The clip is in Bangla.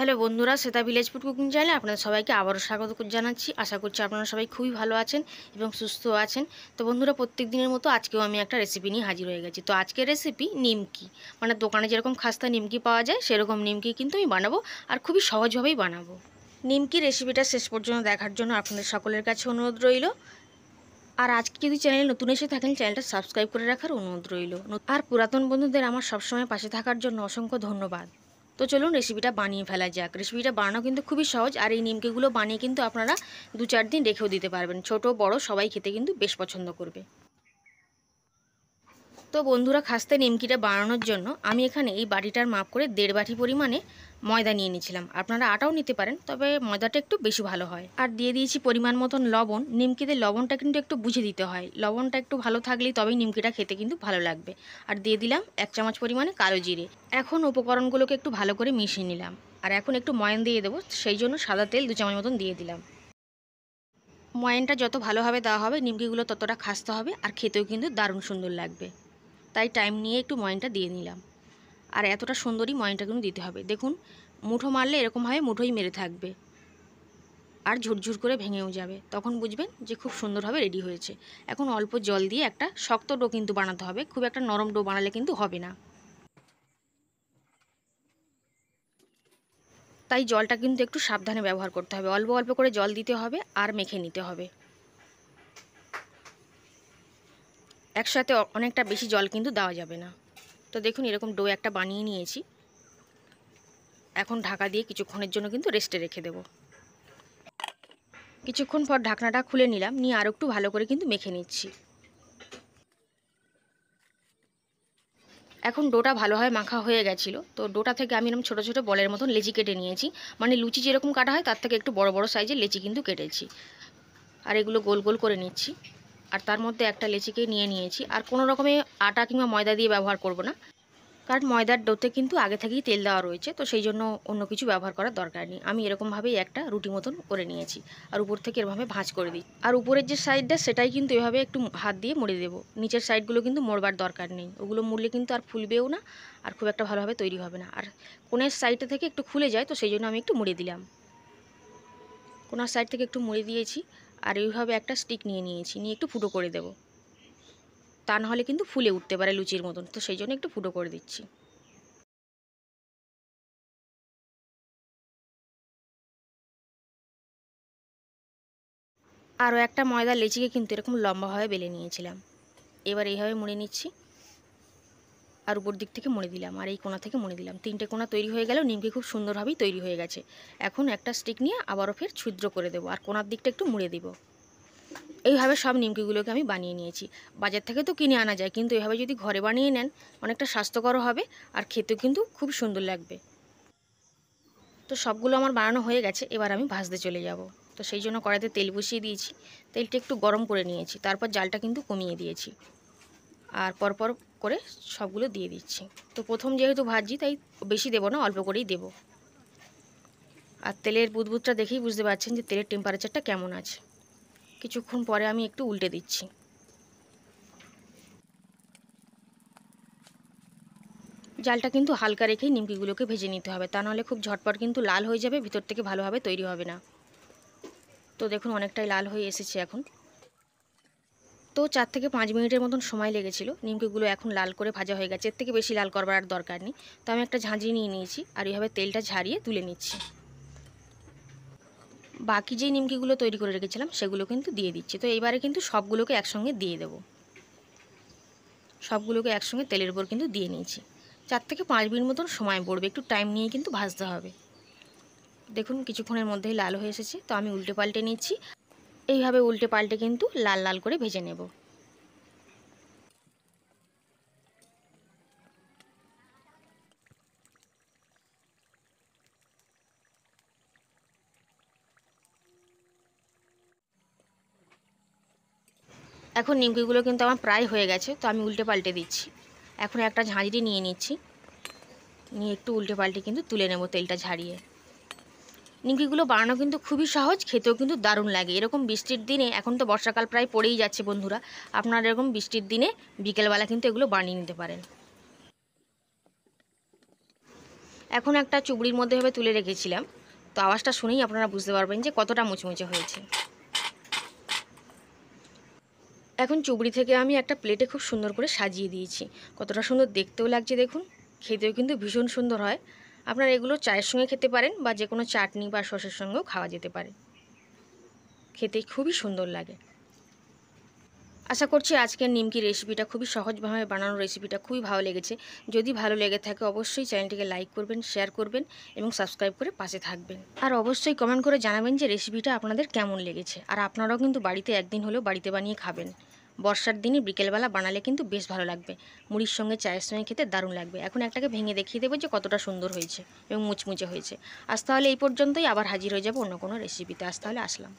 হ্যালো বন্ধুরা, শ্বেতা ভিলেজ ফুড কুকিং চ্যানেলে আপনাদের সবাইকে আবারও স্বাগত জানাচ্ছি। আশা করছি আপনারা সবাই খুবই ভালো আছেন এবং সুস্থ আছেন। তো বন্ধুরা, প্রত্যেক দিনের মতো আজকেও আমি একটা রেসিপি নিয়ে হাজির হয়ে গেছি। তো আজকের রেসিপি নিমকি, মানে দোকানে যেরকম খাস্তা নিমকি পাওয়া যায় সেরকম নিমকি কিন্তু আমি বানাবো, আর খুবই সহজভাবেই বানাবো। নিমকি রেসিপিটা শেষ পর্যন্ত দেখার জন্য আপনাদের সকলের কাছে অনুরোধ রইল। আর আজকে যদি চ্যানেলে নতুন এসে থাকেন, চ্যানেলটা সাবস্ক্রাইব করে রাখার অনুরোধ রইল। আর পুরাতন বন্ধুদের আমার সবসময় পাশে থাকার জন্য অসংখ্য ধন্যবাদ। তো চলুন রেসিপিটা বানিয়ে ফেলা যাক। রেসিপিটা বানানো কিন্তু খুবই সহজ, আর এই নিমকিগুলো বানিয়ে কিন্তু আপনারা 2-4 দিন রেখেও দিতে পারবেন। ছোট বড় সবাই খেতে কিন্তু বেশ পছন্দ করবে। তো বন্ধুরা, খাস্তে নিমকিটা বানানোর জন্য আমি এখানে এই বাটিটার মাপ করে 1.5 বাটি পরিমাণে ময়দা নিয়ে নিয়েছিলাম। আপনারা আটাও নিতে পারেন, তবে ময়দাটা একটু বেশি ভালো হয়। আর দিয়ে দিয়েছি পরিমাণ মতন লবণ। নিমকিতে লবণটা কিন্তু একটু বুঝে দিতে হয়, লবণটা একটু ভালো থাকলেই তবেই নিমকিটা খেতে কিন্তু ভালো লাগবে। আর দিয়ে দিলাম 1 চামচ পরিমাণে কালো জিরে। এখন উপকরণগুলোকে একটু ভালো করে মিশিয়ে নিলাম। আর এখন একটু ময়ান দিয়ে দেবো, সেই জন্য সাদা তেল 2 চামচ মতন দিয়ে দিলাম। ময়ানটা যত ভালোভাবে দেওয়া হবে নিমকিগুলো ততটা খাস্তে হবে, আর খেতেও কিন্তু দারুণ সুন্দর লাগবে। তাই টাইম নিয়ে একটু ময়ানটা দিয়ে নিলাম। আর এতটা সুন্দরই ময়ানটা কিন্তু দিতে হবে। দেখুন, মুঠো মারলে এরকমভাবে মুঠোই মেরে থাকবে, আর ঝুরঝুর করে ভেঙেও যাবে। তখন বুঝবেন যে খুব সুন্দরভাবে রেডি হয়েছে। এখন অল্প জল দিয়ে একটা শক্ত ডো কিন্তু বানাতে হবে, খুব একটা নরম ডো বানালে কিন্তু হবে না। তাই জলটা কিন্তু একটু সাবধানে ব্যবহার করতে হবে, অল্প অল্প করে জল দিতে হবে আর মেখে নিতে হবে। একসাথে অনেকটা বেশি জল কিন্তু দেওয়া যাবে না। তো দেখুন, এরকম ডো একটা বানিয়ে নিয়েছি। এখন ঢাকা দিয়ে কিছুক্ষণের জন্য কিন্তু রেস্টে রেখে দেবো। কিছুক্ষণ পর ঢাকনাটা খুলে নিলাম, নিয়ে আর একটু ভালো করে কিন্তু মেখে নিচ্ছি। এখন ডোটা ভালোভাবে মাখা হয়ে গেছিলো। তো ডোটা থেকে আমি এরকম ছোটো ছোটো বলের মতন লেচি কেটে নিয়েছি, মানে লুচি যেরকম কাটা হয় তার থেকে একটু বড় বড় সাইজের লেচি কিন্তু কেটেছি। আর এগুলো গোল গোল করে নিচ্ছি। আর তার মধ্যে একটা লেচিকে নিয়ে নিয়েছি। আর কোনো রকমে আটা কিংবা ময়দা দিয়ে ব্যবহার করব না, কারণ ময়দার ডোতে কিন্তু আগে থেকেই তেল দেওয়া রয়েছে। তো সেই জন্য অন্য কিছু ব্যবহার করার দরকার নেই। আমি এরকমভাবেই একটা রুটি মতন করে নিয়েছি, আর উপর থেকে এরভাবে ভাঁজ করে দিই। আর উপরের যে সাইডটা সেটাই কিন্তু এভাবে একটু হাত দিয়ে মুড়ে দেবো। নিচের সাইডগুলো কিন্তু মোড়বার দরকার নেই, ওগুলো মুড়লে কিন্তু আর ফুলবেও না, আর খুব একটা ভালোভাবে তৈরি হবে না। আর কোণের সাইডটা থেকে একটু খুলে যায়, তো সেই জন্য আমি একটু মুড়ে দিলাম। কোণার সাইড থেকে একটু মুড়ে দিয়েছি। আর এইভাবে একটা স্টিক নিয়ে নিয়েছি, নিয়ে একটু ফুটো করে দেবো। তা নাহলে কিন্তু ফুলে উঠতে পারে লুচির মতন, তো সেই জন্য একটু ফুটো করে দিচ্ছি। আরও একটা ময়দার লেচিকে কিন্তু এরকম লম্বাভাবে বেলে নিয়েছিলাম। এবার এইভাবে মুড়ে নিচ্ছি, আর উপর দিক থেকে মুড়ে দিলাম, আর এই কোণা থেকে মুড়ে দিলাম। 3টে কোণা তৈরি হয়ে গেল। নিমকি খুব সুন্দরভাবেই তৈরি হয়ে গেছে। এখন একটা স্টিক নিয়ে আবারও ফের ছিদ্র করে দেবো, আর কোণার দিকটা একটু মুড়ে দিব। এইভাবে সব নিমকিগুলোকে আমি বানিয়ে নিয়েছি। বাজার থেকে তো কিনে আনা যায়, কিন্তু এভাবে যদি ঘরে বানিয়ে নেন অনেকটা স্বাস্থ্যকরও হবে, আর খেতেও কিন্তু খুব সুন্দর লাগবে। তো সবগুলো আমার বানানো হয়ে গেছে, এবার আমি ভাজতে চলে যাব। তো সেই জন্য কড়াইতে তেল বসিয়ে দিয়েছি। তেলটা একটু গরম করে নিয়েছি, তারপর জালটা কিন্তু কমিয়ে দিয়েছি। আর পরপর করে সবগুলো দিয়ে দিচ্ছি। তো প্রথম যেহেতু ভাজছি তাই বেশি দেবো না, অল্প করেই দেবো। আর তেলের বুদবুদটা দেখেই বুঝতে পারছেন যে তেলের টেম্পারেচারটা কেমন আছে। কিছুক্ষণ পরে আমি একটু উল্টে দিচ্ছি। জালটা কিন্তু হালকা রেখেই নিমকিগুলোকে ভেজে নিতে হবে, তা নাহলে খুব ঝটপট কিন্তু লাল হয়ে যাবে, ভিতর থেকে ভালোভাবে তৈরি হবে না। তো দেখুন, অনেকটাই লাল হয়ে এসেছে এখন। তো 4 থেকে 5 মিনিটের মতন সময় লেগেছিল। নিমকিগুলো এখন লাল করে ভাজা হয়ে গেছে, এর থেকে বেশি লাল করবার আর দরকার নেই। তো আমি একটা ঝাঁঝরি নিয়ে নিয়েছি, আর এইভাবে তেলটা ঝারিয়ে তুলে নিচ্ছি। বাকি যেই নিমকিগুলো তৈরি করে রেখেছিলাম সেগুলো কিন্তু দিয়ে দিচ্ছি। তো এবারে কিন্তু সবগুলোকে একসঙ্গে দিয়ে দেবো। সবগুলোকে একসঙ্গে তেলের উপর কিন্তু দিয়ে নিয়েছি। 4 থেকে 5 মিনিট মতন সময় পড়বে, একটু টাইম নিয়ে কিন্তু ভাজতে হবে। দেখুন, কিছুক্ষণের মধ্যেই লাল হয়ে এসেছে। তো আমি উল্টে পাল্টে নিচ্ছি। এইভাবে উল্টে পাল্টে কিন্তু লাল লাল করে ভেজে নেব। এখন নিমকিগুলো কিন্তু আমার প্রায় হয়ে গেছে। তো আমি উল্টে পাল্টে দিচ্ছি। এখন একটা ঝাঁঝরি নিয়ে নিচ্ছি, নিয়ে একটু উল্টে পাল্টে কিন্তু তুলে নেব তেলটা ঝারিয়ে। নিমকিগুলো বানানো কিন্তু খুবই সহজ, খেতেও কিন্তু দারুণ লাগে। এরকম বৃষ্টির দিনে, এখন তো বর্ষাকাল প্রায় পড়েই যাচ্ছে বন্ধুরা, আপনারা এরকম বৃষ্টির দিনে বিকেলবেলা কিন্তু এগুলো বানিয়ে নিতে পারেন। এখন একটা চুবড়ির মধ্যে ভাবে তুলে রেখেছিলাম, তো আওয়াজটা শুনেই আপনারা বুঝতে পারবেন যে কতটা মুচমুচে হয়েছে। এখন চুবড়ি থেকে আমি একটা প্লেটে খুব সুন্দর করে সাজিয়ে দিয়েছি। কতটা সুন্দর দেখতেও লাগছে দেখুন, খেতেও কিন্তু ভীষণ সুন্দর হয়। আপনারা এগুলো চায়ের সঙ্গে খেতে পারেন বা যে কোনো চাটনি বা সসের সঙ্গেও খাওয়া যেতে পারে, খেতে খুবই সুন্দর লাগে। আশা করছি আজকের নিমকি রেসিপিটা খুবই সহজভাবে বানানো রেসিপিটা খুবই ভালো লেগেছে। যদি ভালো লেগে থাকে অবশ্যই চ্যানেলটিকে লাইক করবেন, শেয়ার করবেন এবং সাবস্ক্রাইব করে পাশে থাকবেন। আর অবশ্যই কমেন্ট করে জানাবেন যে রেসিপিটা আপনাদের কেমন লেগেছে। আর আপনারাও কিন্তু বাড়িতে একদিন হলেও বাড়িতে বানিয়ে খাবেন। বর্ষার দিনে বিকেলবেলা বানালে কিন্তু বেশ ভালো লাগবে, মুড়ির সঙ্গে চায়ের সঙ্গে খেতে দারুণ লাগবে। এখন একটাকে ভেঙে দেখিয়ে দেবো যে কতটা সুন্দর হয়েছে এবং মুচমুচে হয়েছে। আজ তাহলে এই পর্যন্তই, আবার হাজির হয়ে যাবো অন্য কোনো রেসিপিতে। আজ তাহলে আসলাম।